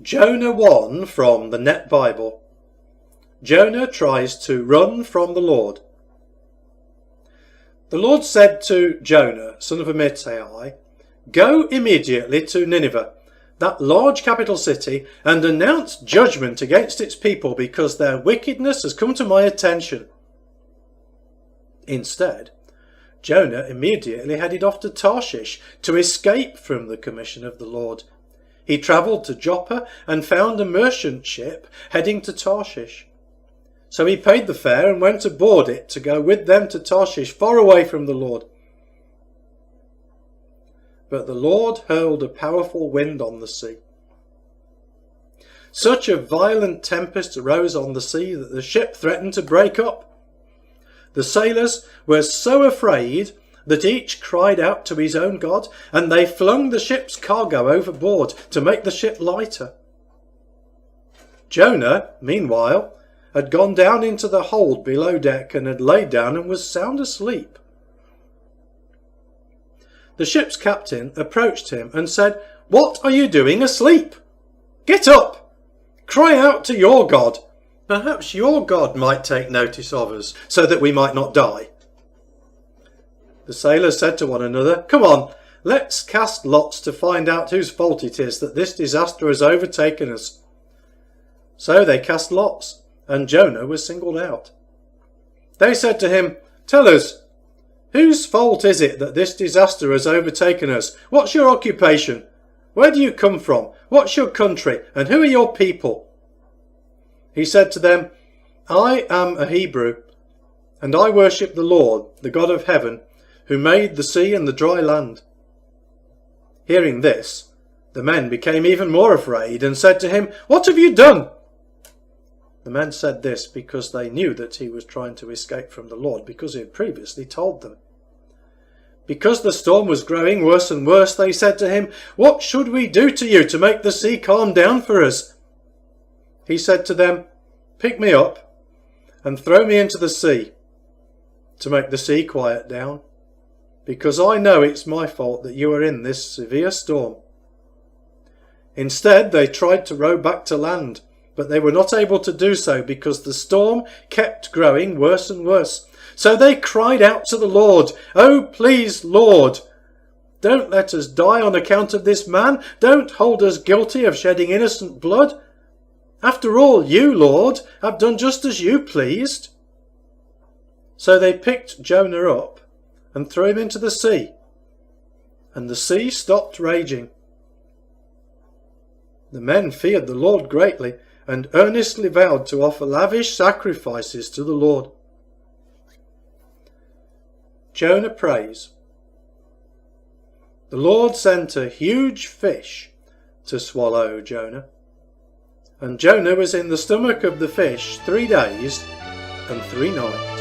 Jonah 1 from the Net Bible. Jonah tries to run from the Lord. The Lord said to Jonah, son of Amittai, "Go immediately to Nineveh, that large capital city, and announce judgment against its people, because their wickedness has come to my attention." Instead, Jonah immediately headed off to Tarshish to escape from the commission of the Lord. He travelled to Joppa and found a merchant ship heading to Tarshish. So he paid the fare and went aboard it to go with them to Tarshish, far away from the Lord. But the Lord hurled a powerful wind on the sea. Such a violent tempest arose on the sea that the ship threatened to break up. The sailors were so afraid that each cried out to his own god, and they flung the ship's cargo overboard to make the ship lighter. Jonah, meanwhile, had gone down into the hold below deck and had laid down and was sound asleep. The ship's captain approached him and said, "What are you doing asleep? Get up! Cry out to your God. Perhaps your God might take notice of us, so that we might not die." The sailors said to one another, "Come on, let's cast lots to find out whose fault it is that this disaster has overtaken us." So they cast lots, and Jonah was singled out. They said to him, "Tell us, whose fault is it that this disaster has overtaken us? What's your occupation? Where do you come from? What's your country? And who are your people?" He said to them, "I am a Hebrew, and I worship the Lord, the God of heaven, who made the sea and the dry land." Hearing this, the men became even more afraid and said to him, "What have you done?" The men said this because they knew that he was trying to escape from the Lord, because he had previously told them. Because the storm was growing worse and worse, they said to him, "What should we do to you to make the sea calm down for us?" He said to them, "Pick me up and throw me into the sea to make the sea quiet down, because I know it's my fault that you are in this severe storm." Instead, they tried to row back to land, but they were not able to do so because the storm kept growing worse and worse. So they cried out to the Lord, "Oh, please, Lord, don't let us die on account of this man. Don't hold us guilty of shedding innocent blood. After all, you, Lord, have done just as you pleased." So they picked Jonah up and threw him into the sea, and the sea stopped raging. The men feared the Lord greatly and earnestly vowed to offer lavish sacrifices to the Lord. Jonah prays. The Lord sent a huge fish to swallow Jonah, and Jonah was in the stomach of the fish 3 days and 3 nights.